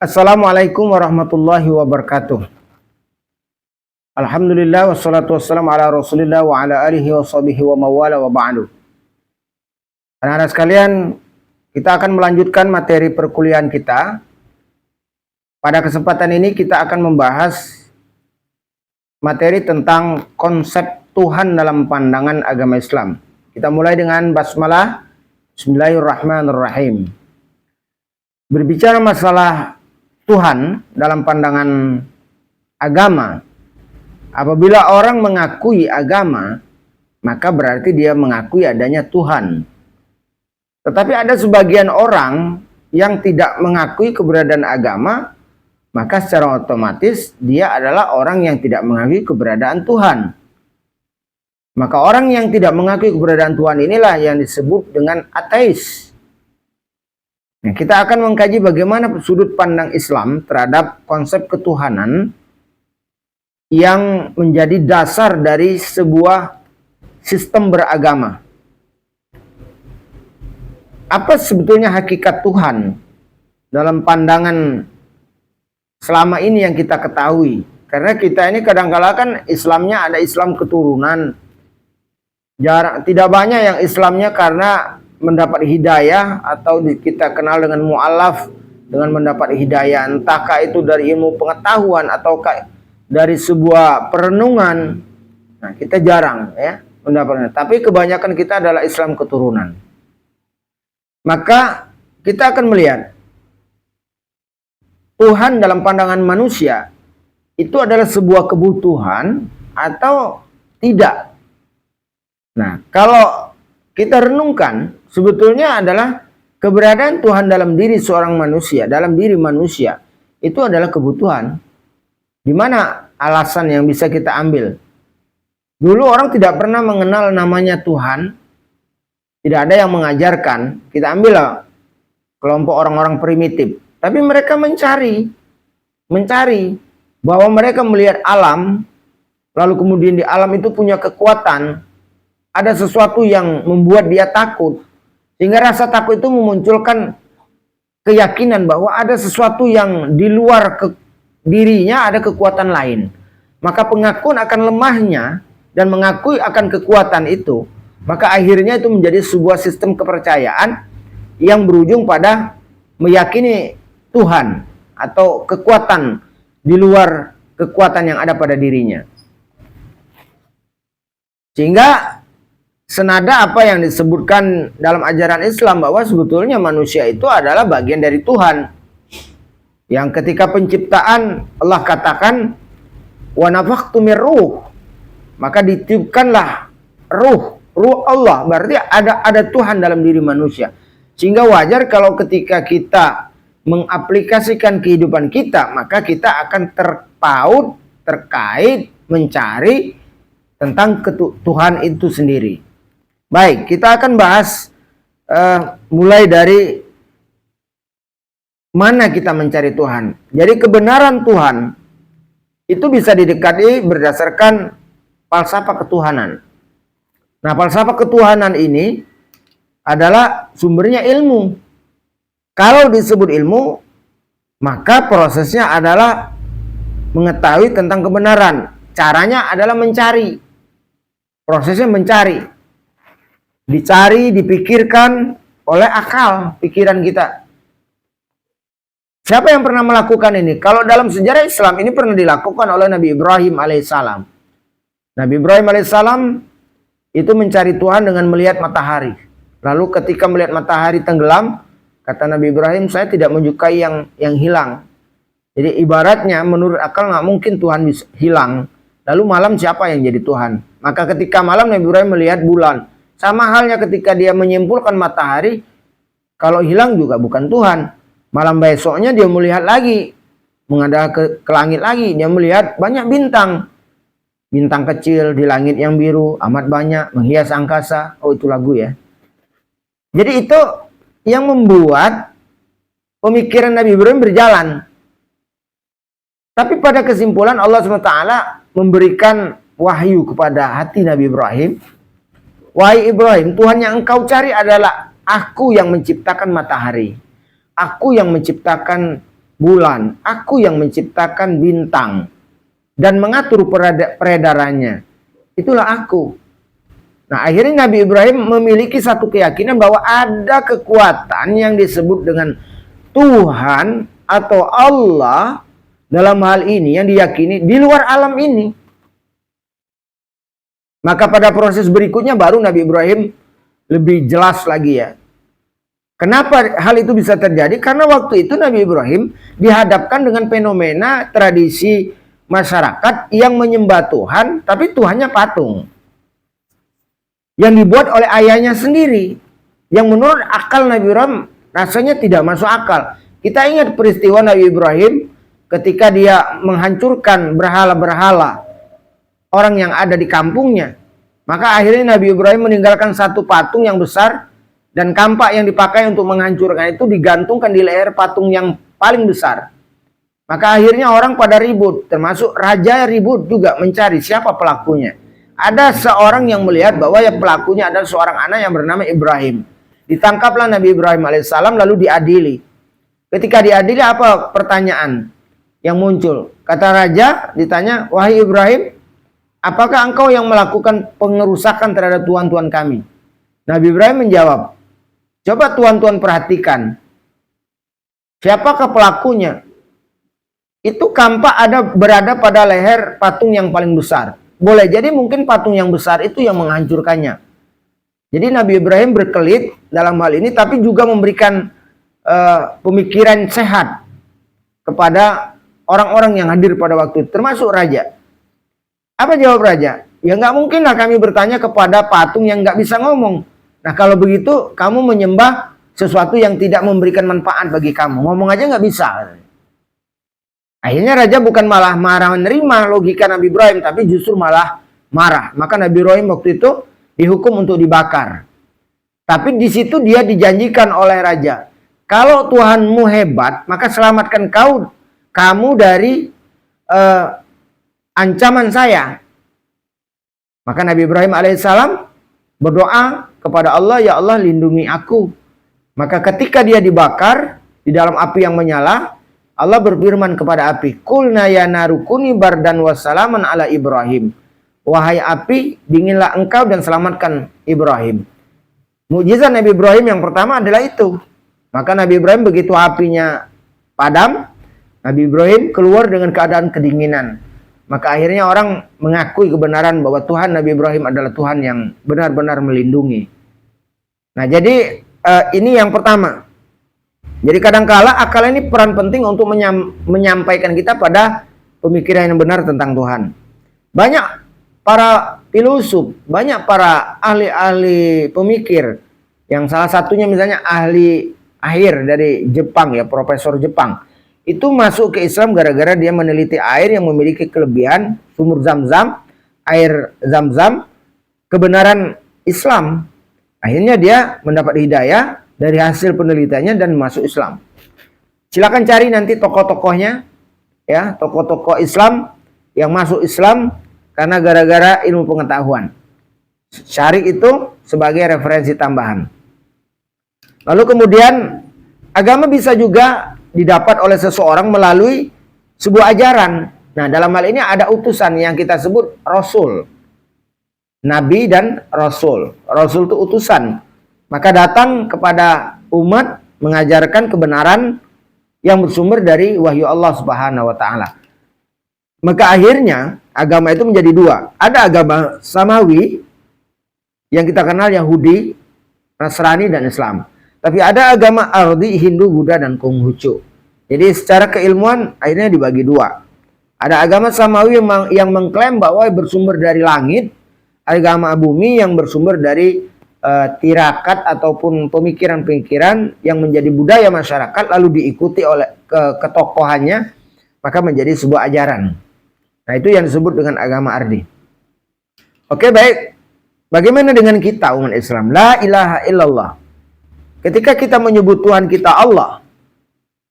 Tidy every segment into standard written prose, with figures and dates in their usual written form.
Assalamualaikum warahmatullahi wabarakatuh. Alhamdulillah wassalatu wassalamu ala Rasulillah wa ala alihi wa sahbihi wa mawala wa ba'du. Anak-anak sekalian, kita akan melanjutkan materi perkuliahan kita. Pada kesempatan ini kita akan membahas materi tentang konsep Tuhan dalam pandangan agama Islam. Kita mulai dengan basmalah. Bismillahirrahmanirrahim. Berbicara masalah Tuhan dalam pandangan agama, apabila orang mengakui agama, maka berarti dia mengakui adanya Tuhan. Tetapi ada sebagian orang yang tidak mengakui keberadaan agama, maka secara otomatis dia adalah orang yang tidak mengakui keberadaan Tuhan. Maka orang yang tidak mengakui keberadaan Tuhan inilah yang disebut dengan ateis. Nah, kita akan mengkaji bagaimana sudut pandang Islam terhadap konsep ketuhanan yang menjadi dasar dari sebuah sistem beragama. Apa sebetulnya hakikat Tuhan dalam pandangan selama ini yang kita ketahui? Karena kita ini kadang-kala kan Islamnya ada Islam keturunan. Tidak banyak yang Islamnya karena mendapat hidayah atau kita kenal dengan mu'alaf, dengan mendapat hidayah, entahkah itu dari ilmu pengetahuan ataukah dari sebuah perenungan. Nah, kita jarang ya mendapatnya. Tapi kebanyakan kita adalah Islam keturunan. Maka kita akan melihat Tuhan dalam pandangan manusia itu adalah sebuah kebutuhan atau tidak. Nah, kalau kita renungkan, sebetulnya adalah keberadaan Tuhan dalam diri seorang manusia, dalam diri manusia, itu adalah kebutuhan. Di mana alasan yang bisa kita ambil? Dulu orang tidak pernah mengenal namanya Tuhan, tidak ada yang mengajarkan. Kita ambillah kelompok orang-orang primitif, tapi mereka mencari bahwa mereka melihat alam, lalu kemudian di alam itu punya kekuatan. Ada sesuatu yang membuat dia takut. Sehingga rasa takut itu memunculkan keyakinan bahwa ada sesuatu yang di luar dirinya, ada kekuatan lain. Maka pengakuan akan lemahnya dan mengakui akan kekuatan itu, maka akhirnya itu menjadi sebuah sistem kepercayaan yang berujung pada meyakini Tuhan atau kekuatan di luar kekuatan yang ada pada dirinya. Sehingga senada apa yang disebutkan dalam ajaran Islam bahwa sebetulnya manusia itu adalah bagian dari Tuhan. Yang ketika penciptaan Allah katakan wa nafakhtu mir ruh, maka ditiupkanlah ruh Allah, berarti ada Tuhan dalam diri manusia. Sehingga wajar kalau ketika kita mengaplikasikan kehidupan kita, maka kita akan terkait mencari tentang Tuhan itu sendiri. Baik, kita akan bahas mulai dari mana kita mencari Tuhan. Jadi kebenaran Tuhan itu bisa didekati berdasarkan falsafah ketuhanan. Nah, falsafah ketuhanan ini adalah sumbernya ilmu. Kalau disebut ilmu, maka prosesnya adalah mengetahui tentang kebenaran. Caranya adalah mencari. Prosesnya mencari. Dicari, dipikirkan oleh akal, pikiran kita. Siapa yang pernah melakukan ini? Kalau dalam sejarah Islam ini pernah dilakukan oleh Nabi Ibrahim alaihissalam. Nabi Ibrahim alaihissalam itu mencari Tuhan dengan melihat matahari. Lalu ketika melihat matahari tenggelam, kata Nabi Ibrahim, saya tidak menyukai yang hilang. Jadi ibaratnya menurut akal nggak mungkin Tuhan bisa hilang. Lalu malam siapa yang jadi Tuhan? Maka ketika malam Nabi Ibrahim melihat bulan. Sama halnya ketika dia menyimpulkan matahari, kalau hilang juga bukan Tuhan. Malam besoknya dia melihat lagi, menghadap ke langit lagi, dia melihat banyak bintang. Bintang kecil di langit yang biru, amat banyak, menghias angkasa. Oh, itu lagu ya. Jadi itu yang membuat pemikiran Nabi Ibrahim berjalan. Tapi pada kesimpulan Allah SWT memberikan wahyu kepada hati Nabi Ibrahim. Wahai Ibrahim, Tuhan yang engkau cari adalah aku yang menciptakan matahari. Aku yang menciptakan bulan, aku yang menciptakan bintang dan mengatur peredarannya. Itulah aku. Nah, akhirnya Nabi Ibrahim memiliki satu keyakinan bahwa ada kekuatan yang disebut dengan Tuhan atau Allah dalam hal ini yang diyakini di luar alam ini. Maka pada proses berikutnya baru Nabi Ibrahim lebih jelas lagi ya. Kenapa hal itu bisa terjadi? Karena waktu itu Nabi Ibrahim dihadapkan dengan fenomena tradisi masyarakat yang menyembah Tuhan, tapi Tuhannya patung. Yang dibuat oleh ayahnya sendiri. Yang menurut akal Nabi Ibrahim rasanya tidak masuk akal. Kita ingat peristiwa Nabi Ibrahim ketika dia menghancurkan berhala-berhala orang yang ada di kampungnya. Maka akhirnya Nabi Ibrahim meninggalkan satu patung yang besar dan kampak yang dipakai untuk menghancurkan itu digantungkan di leher patung yang paling besar. Maka akhirnya orang pada ribut, termasuk raja ribut juga mencari siapa pelakunya. Ada seorang yang melihat bahwa ya pelakunya adalah seorang anak yang bernama Ibrahim. Ditangkaplah Nabi Ibrahim alaihissalam lalu diadili. Ketika diadili apa pertanyaan yang muncul? Kata raja ditanya, wahai Ibrahim, apakah engkau yang melakukan pengerusakan terhadap tuan-tuan kami? Nabi Ibrahim menjawab, coba tuan-tuan perhatikan. Siapakah pelakunya? Itu kampak berada pada leher patung yang paling besar. Boleh jadi mungkin patung yang besar itu yang menghancurkannya. Jadi Nabi Ibrahim berkelit dalam hal ini, tapi juga memberikan pemikiran sehat kepada orang-orang yang hadir pada waktu itu, termasuk raja. Apa jawab raja? Ya nggak mungkin lah kami bertanya kepada patung yang nggak bisa ngomong. Nah kalau begitu kamu menyembah sesuatu yang tidak memberikan manfaat bagi kamu. Ngomong aja nggak bisa. Akhirnya raja bukan malah marah menerima logika Nabi Ibrahim, tapi justru malah marah. Maka Nabi Ibrahim waktu itu dihukum untuk dibakar. Tapi di situ dia dijanjikan oleh raja, kalau Tuhanmu hebat, maka selamatkan kamu dari ancaman saya. Maka Nabi Ibrahim alaihissalam berdoa kepada Allah, ya Allah lindungi aku. Maka ketika dia dibakar di dalam api yang menyala, Allah berfirman kepada api, Qulna ya naru kuni bardan wassalaman ala Ibrahim. Wahai api, dinginlah engkau dan selamatkan Ibrahim. Mukjizat Nabi Ibrahim yang pertama adalah itu. Maka Nabi Ibrahim begitu apinya padam, Nabi Ibrahim keluar dengan keadaan kedinginan. Maka akhirnya orang mengakui kebenaran bahwa Tuhan Nabi Ibrahim adalah Tuhan yang benar-benar melindungi. Nah jadi ini yang pertama. Jadi kadangkala akal ini peran penting untuk menyampaikan kita pada pemikiran yang benar tentang Tuhan. Banyak para filosof, banyak para ahli-ahli pemikir, yang salah satunya misalnya ahli air dari Jepang ya, profesor Jepang, itu masuk ke Islam gara-gara dia meneliti air yang memiliki kelebihan sumur Zam-Zam, air Zam-Zam, kebenaran Islam. Akhirnya dia mendapat hidayah dari hasil penelitiannya dan masuk Islam. Silakan cari nanti tokoh-tokohnya, ya, tokoh-tokoh Islam yang masuk Islam karena gara-gara ilmu pengetahuan. Cari itu sebagai referensi tambahan. Lalu kemudian agama bisa juga didapat oleh seseorang melalui sebuah ajaran. Nah, dalam hal ini ada utusan yang kita sebut Rasul. Nabi dan Rasul. Rasul itu utusan. Maka datang kepada umat mengajarkan kebenaran yang bersumber dari wahyu Allah Subhanahu wa taala. Maka akhirnya agama itu menjadi dua. Ada agama samawi yang kita kenal Yahudi, Nasrani dan Islam. Tapi ada agama ardi, Hindu, Buddha dan Konghucu. Jadi secara keilmuan akhirnya dibagi dua. Ada agama samawi yang mengklaim bahwa bersumber dari langit, agama bumi yang bersumber dari tirakat ataupun pemikiran-pemikiran yang menjadi budaya masyarakat lalu diikuti oleh ketokohannya, maka menjadi sebuah ajaran. Nah itu yang disebut dengan agama ardi. Oke baik, bagaimana dengan kita umat Islam? La ilaha illallah. Ketika kita menyebut Tuhan kita Allah,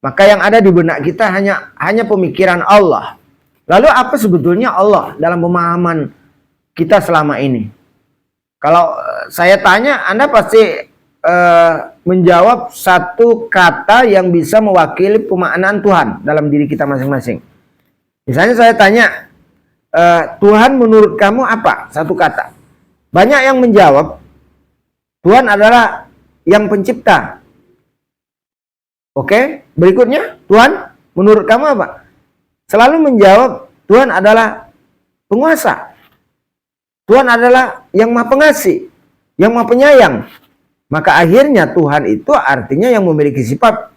maka yang ada di benak kita hanya pemikiran Allah. Lalu apa sebetulnya Allah dalam pemahaman kita selama ini? Kalau saya tanya, Anda pasti menjawab satu kata yang bisa mewakili pemaknaan Tuhan dalam diri kita masing-masing. Misalnya saya tanya, Tuhan menurut kamu apa? Satu kata. Banyak yang menjawab, Tuhan adalah yang pencipta. Oke, berikutnya, Tuhan menurut kamu apa? Selalu menjawab, Tuhan adalah penguasa. Tuhan adalah yang maha pengasih, yang maha penyayang. Maka akhirnya Tuhan itu artinya yang memiliki sifat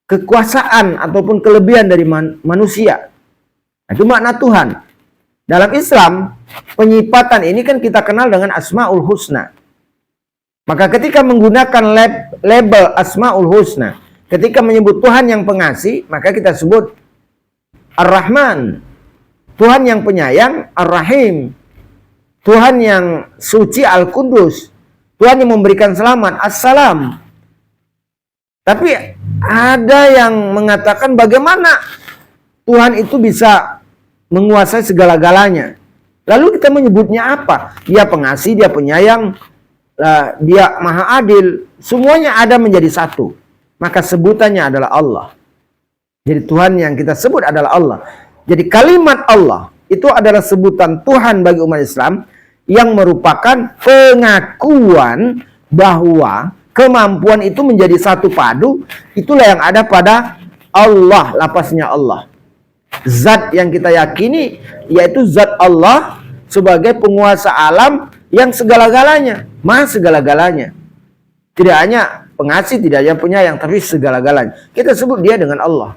kekuasaan ataupun kelebihan dari manusia. Itu makna Tuhan. Dalam Islam, penyifatan ini kan kita kenal dengan Asmaul Husna. Maka ketika menggunakan label Asmaul Husna, ketika menyebut Tuhan yang pengasih, maka kita sebut Ar-Rahman, Tuhan yang penyayang, Ar-Rahim, Tuhan yang suci, Al-Qudus, Tuhan yang memberikan selamat, As-Salam. Tapi ada yang mengatakan bagaimana Tuhan itu bisa menguasai segala-galanya. Lalu kita menyebutnya apa? Dia pengasih, dia penyayang, dia maha adil. Semuanya ada menjadi satu. Maka sebutannya adalah Allah. Jadi Tuhan yang kita sebut adalah Allah. Jadi kalimat Allah itu adalah sebutan Tuhan bagi umat Islam yang merupakan pengakuan bahwa kemampuan itu menjadi satu padu. Itulah yang ada pada Allah, lapasnya Allah. Zat yang kita yakini yaitu zat Allah sebagai penguasa alam yang segala-galanya, maha segala-galanya. Tidak hanya pengasih, tidak hanya penyayang, tapi segala-galanya. Kita sebut dia dengan Allah.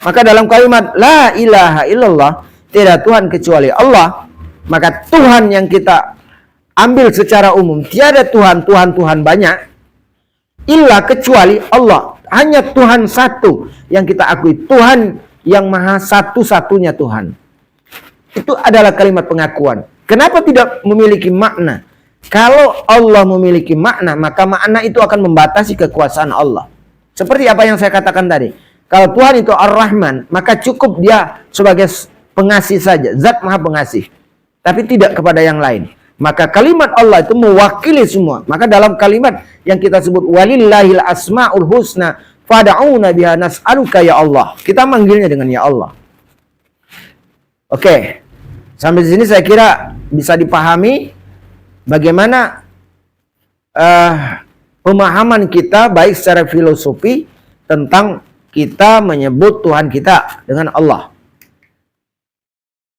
Maka dalam kalimat la ilaha illallah, tidak Tuhan kecuali Allah, maka Tuhan yang kita ambil secara umum, tiada Tuhan banyak, illa kecuali Allah. Hanya Tuhan satu yang kita akui, Tuhan yang maha satu-satunya Tuhan. Itu adalah kalimat pengakuan. Kenapa tidak memiliki makna? Kalau Allah memiliki makna, maka makna itu akan membatasi kekuasaan Allah. Seperti apa yang saya katakan tadi. Kalau Tuhan itu Ar-Rahman, maka cukup dia sebagai pengasih saja. Zat maha pengasih. Tapi tidak kepada yang lain. Maka kalimat Allah itu mewakili semua. Maka dalam kalimat yang kita sebut walillahil asma'ul husna fad'una biha nas'aluka ya Allah. Kita manggilnya dengan ya Allah. Oke. Sampai di sini saya kira bisa dipahami bagaimana pemahaman kita baik secara filosofi tentang kita menyebut Tuhan kita dengan Allah.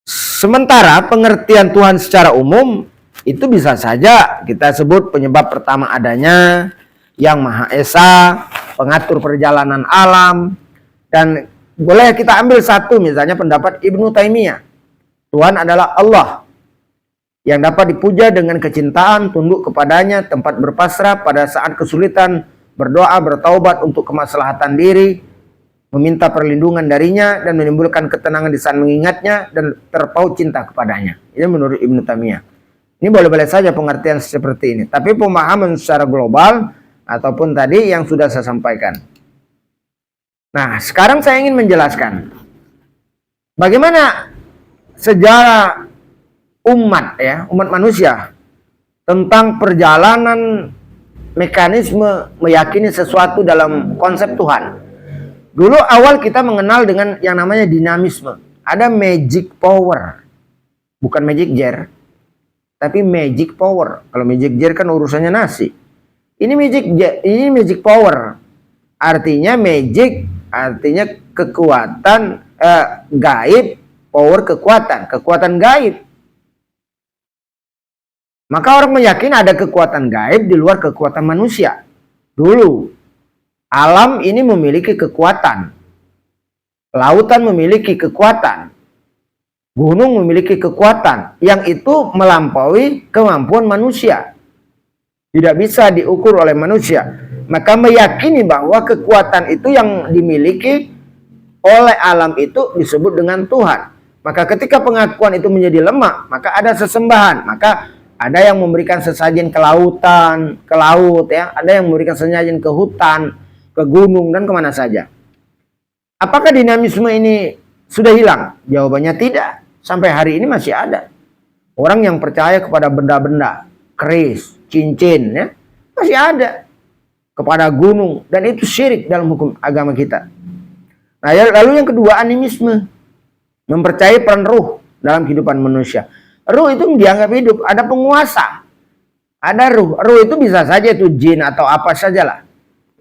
Sementara pengertian Tuhan secara umum itu bisa saja kita sebut penyebab pertama adanya, yang Maha Esa, pengatur perjalanan alam, dan boleh kita ambil satu misalnya pendapat Ibnu Taimiyah. Tuhan adalah Allah yang dapat dipuja dengan kecintaan, tunduk kepadanya, tempat berpasrah pada saat kesulitan, berdoa, bertaubat untuk kemaslahatan diri, meminta perlindungan darinya, dan menimbulkan ketenangan di saat mengingatnya, dan terpaut cinta kepadanya. Ini menurut Ibnu Taimiyah. Ini boleh-boleh saja pengertian seperti ini. Tapi pemahaman secara global, ataupun tadi yang sudah saya sampaikan. Nah, sekarang saya ingin menjelaskan bagaimana sejarah umat manusia tentang perjalanan mekanisme meyakini sesuatu dalam konsep Tuhan. Dulu awal kita mengenal dengan yang namanya dinamisme. Ada magic power. Bukan magic jar, tapi magic power. Kalau magic jar kan urusannya nasi. Ini magic power. Artinya magic, artinya kekuatan gaib, power kekuatan gaib. Maka orang meyakini ada kekuatan gaib di luar kekuatan manusia. Dulu alam ini memiliki kekuatan. Lautan memiliki kekuatan. Gunung memiliki kekuatan. Yang itu melampaui kemampuan manusia. Tidak bisa diukur oleh manusia. Maka meyakini bahwa kekuatan itu yang dimiliki oleh alam itu disebut dengan Tuhan. Maka ketika pengakuan itu menjadi lemah, maka ada sesembahan. Maka ada yang memberikan sesajen ke lautan, ke laut ya. Ada yang memberikan sesajen ke hutan, ke gunung, dan kemana saja. Apakah dinamisme ini sudah hilang? Jawabannya tidak. Sampai hari ini masih ada. Orang yang percaya kepada benda-benda, keris, cincin, ya, masih ada. kepada gunung, dan itu syirik dalam hukum agama kita. Nah, lalu yang kedua, animisme, mempercayai peran ruh dalam kehidupan manusia. Ruh itu dianggap hidup, ada penguasa, ada ruh. Ruh itu bisa saja itu jin atau apa sajalah.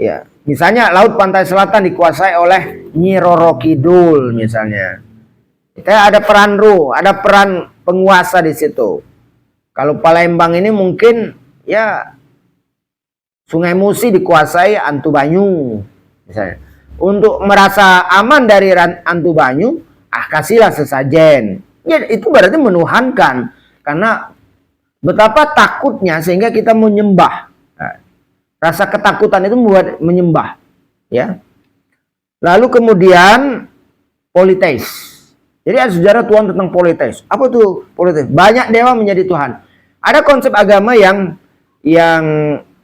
Ya, misalnya laut pantai selatan dikuasai oleh Nyi Roro Kidul misalnya. Kita ada peran ruh, ada peran penguasa di situ. Kalau Palembang ini mungkin ya Sungai Musi dikuasai Antu Banyu misalnya. Untuk merasa aman dari Antu Banyu, kasihlah sesajen. Ya, itu berarti menuhankan, karena betapa takutnya sehingga kita menyembah. Nah, rasa ketakutan itu membuat menyembah, ya. Lalu kemudian politeis. Jadi ada sejarah Tuhan tentang politeis. Apa tuh politeis? Banyak dewa menjadi Tuhan. Ada konsep agama yang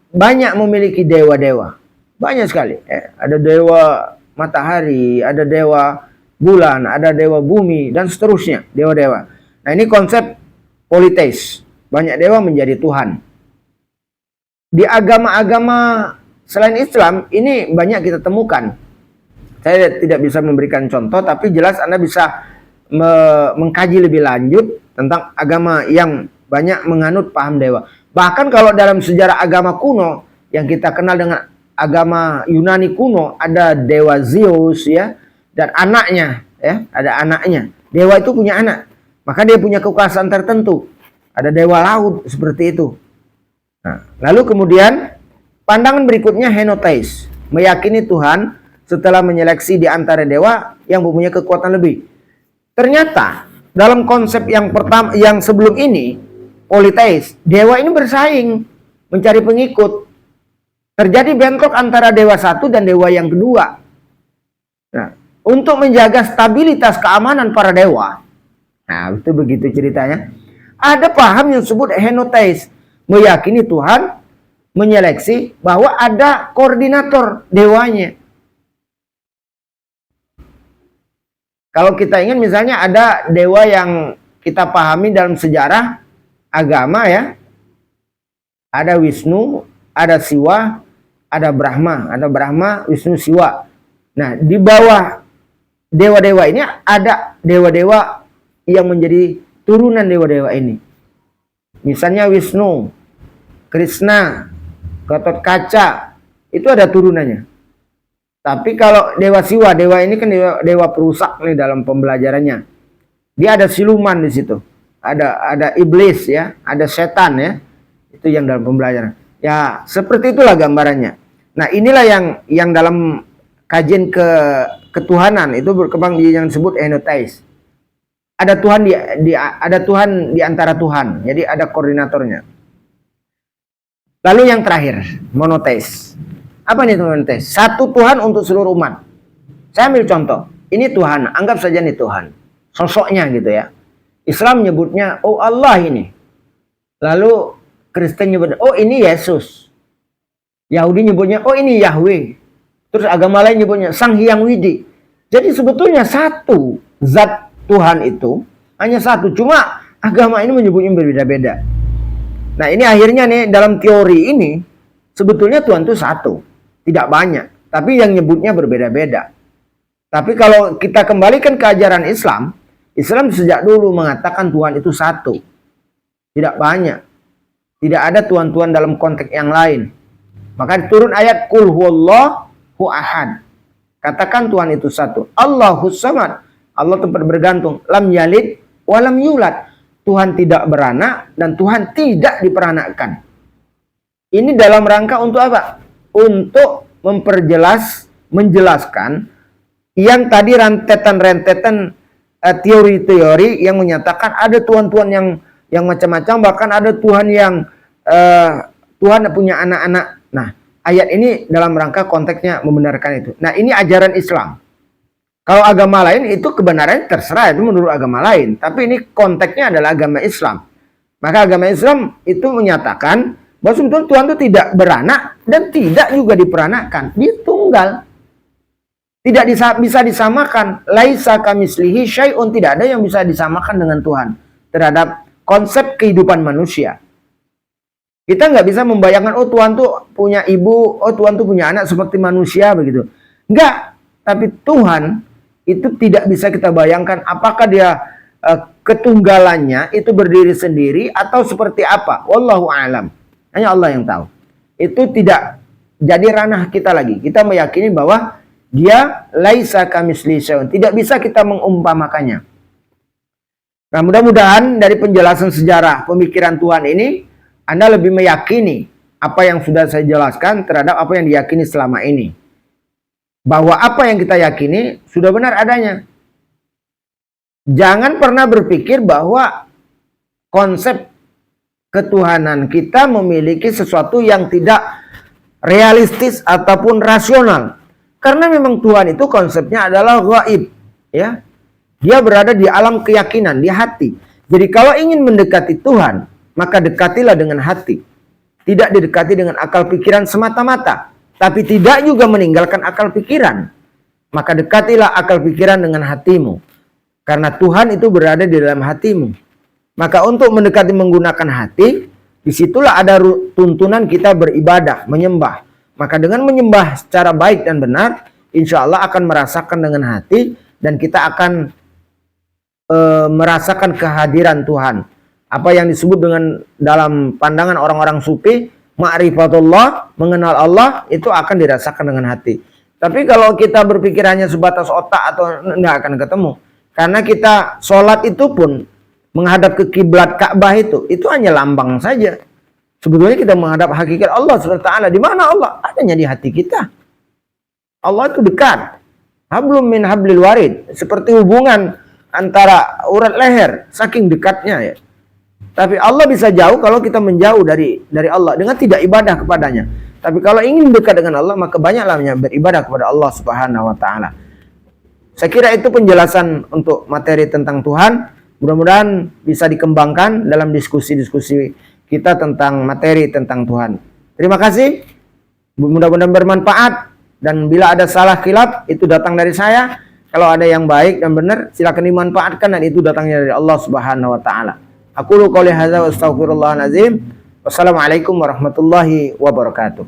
banyak memiliki dewa-dewa. Banyak sekali. Ada dewa matahari, ada dewa bulan, ada dewa bumi, dan seterusnya. Dewa-dewa. Nah, ini konsep politeis. Banyak dewa menjadi Tuhan. Di agama-agama selain Islam, ini banyak kita temukan. Saya tidak bisa memberikan contoh, tapi jelas Anda bisa mengkaji lebih lanjut tentang agama yang banyak menganut paham dewa. Bahkan kalau dalam sejarah agama kuno yang kita kenal dengan agama Yunani kuno, ada dewa Zeus ya, dan anaknya ya, ada anaknya. Dewa itu punya anak, maka dia punya kekuasaan tertentu. Ada dewa laut seperti itu. Nah, lalu kemudian pandangan berikutnya henotheis, meyakini Tuhan setelah menyeleksi di antara dewa yang mempunyai kekuatan lebih. Ternyata dalam konsep yang pertama, yang sebelum ini, politeis, dewa ini bersaing mencari pengikut. Terjadi bentrok antara dewa satu dan dewa yang kedua. Nah, untuk menjaga stabilitas keamanan para dewa, nah itu begitu ceritanya. Ada paham yang disebut henotheis, meyakini Tuhan menyeleksi bahwa ada koordinator dewanya. Kalau kita ingin misalnya ada dewa yang kita pahami dalam sejarah agama ya. Ada Wisnu, ada Siwa, ada Brahma, Wisnu, Siwa. Nah, di bawah dewa-dewa ini ada dewa-dewa yang menjadi turunan dewa-dewa ini. Misalnya Wisnu, Krishna, Gatot Kaca, itu ada turunannya. Tapi kalau dewa Siwa, dewa ini kan dewa perusak nih dalam pembelajarannya. Dia ada siluman di situ. Ada iblis ya, ada setan ya. Itu yang dalam pembelajaran. Ya, seperti itulah gambarannya. Nah, inilah yang dalam kajian ketuhanan itu berkembang yang disebut henotheis. Ada Tuhan di antara Tuhan. Jadi ada koordinatornya. Lalu yang terakhir, monotheis. Apa nih monotheis? Satu Tuhan untuk seluruh umat. Saya ambil contoh. Ini Tuhan, anggap saja nih Tuhan. Sosoknya gitu ya. Islam nyebutnya, oh Allah ini. Lalu Kristen nyebutnya, oh ini Yesus. Yahudi nyebutnya, oh ini Yahweh. Terus agama lain nyebutnya Sang Hyang Widi. Jadi sebetulnya satu zat Tuhan itu hanya satu. Cuma agama ini menyebutnya berbeda-beda. Nah, ini akhirnya nih dalam teori ini sebetulnya Tuhan itu satu, tidak banyak, tapi yang nyebutnya berbeda-beda. Tapi kalau kita kembalikan ke ajaran Islam, Islam sejak dulu mengatakan Tuhan itu satu, tidak banyak, tidak ada Tuhan-Tuhan dalam konteks yang lain. Maka turun ayat Qul huwallahu ahad. Katakan Tuhan itu satu. Allahus samad. Allah tempat bergantung. Lam yalid wa lam yulad. Tuhan tidak beranak dan Tuhan tidak diperanakkan. Ini dalam rangka untuk apa? Untuk menjelaskan yang tadi rentetan teori-teori yang menyatakan ada Tuhan-Tuhan yang macam-macam, bahkan ada Tuhan yang Tuhan punya anak-anak. Nah, ayat ini dalam rangka konteksnya membenarkan itu. Nah, ini ajaran Islam. Kalau agama lain itu kebenarannya terserah, itu menurut agama lain. Tapi ini konteksnya adalah agama Islam. Maka agama Islam itu menyatakan bahwa sebetulnya Tuhan itu tidak beranak dan tidak juga diperanakkan. Dia tunggal. Tidak bisa disamakan. Laisa kamislihi syai'un. Tidak ada yang bisa disamakan dengan Tuhan terhadap konsep kehidupan manusia. Kita nggak bisa membayangkan, oh Tuhan tuh punya ibu, oh Tuhan tuh punya anak seperti manusia begitu. Enggak, tapi Tuhan itu tidak bisa kita bayangkan apakah dia ketunggalannya itu berdiri sendiri atau seperti apa. Wallahu a'lam. Hanya Allah yang tahu. Itu tidak jadi ranah kita lagi. Kita meyakini bahwa dia laisa kamitslihi syai'un, tidak bisa kita mengumpamakannya. Nah, mudah-mudahan dari penjelasan sejarah pemikiran Tuhan ini Anda lebih meyakini apa yang sudah saya jelaskan terhadap apa yang diyakini selama ini. Bahwa apa yang kita yakini sudah benar adanya. Jangan pernah berpikir bahwa konsep ketuhanan kita memiliki sesuatu yang tidak realistis ataupun rasional. Karena memang Tuhan itu konsepnya adalah gaib, ya. Dia berada di alam keyakinan, di hati. Jadi kalau ingin mendekati Tuhan, maka dekatilah dengan hati. Tidak didekati dengan akal pikiran semata-mata, tapi tidak juga meninggalkan akal pikiran. Maka dekatilah akal pikiran dengan hatimu. Karena Tuhan itu berada di dalam hatimu. Maka untuk mendekati menggunakan hati, disitulah ada tuntunan kita beribadah, menyembah. Maka dengan menyembah secara baik dan benar, insya Allah akan merasakan dengan hati, dan kita akan merasakan kehadiran Tuhan. Apa yang disebut dengan dalam pandangan orang-orang sufi, ma'rifatullah, mengenal Allah, itu akan dirasakan dengan hati. Tapi kalau kita berpikir hanya sebatas otak atau nggak akan ketemu. Karena kita sholat itu pun menghadap ke kiblat Ka'bah itu hanya lambang saja. Sebetulnya kita menghadap hakikat Allah SWT. Di mana Allah? Adanya di hati kita. Allah itu dekat. Hablum min hablil warid. Seperti hubungan antara urat leher, saking dekatnya ya. Tapi Allah bisa jauh kalau kita menjauh dari Allah dengan tidak ibadah kepadanya. Tapi kalau ingin dekat dengan Allah, maka banyaklah beribadah kepada Allah Subhanahu wa taala. Saya kira itu penjelasan untuk materi tentang Tuhan. Mudah-mudahan bisa dikembangkan dalam diskusi-diskusi kita tentang materi tentang Tuhan. Terima kasih. Mudah-mudahan bermanfaat, dan bila ada salah khilaf itu datang dari saya. Kalau ada yang baik dan benar, silakan dimanfaatkan, dan itu datangnya dari Allah Subhanahu wa taala. Aqulu qouli hadza wa astaghfirullahal azim. Wassalamualaikum warahmatullahi wabarakatuh.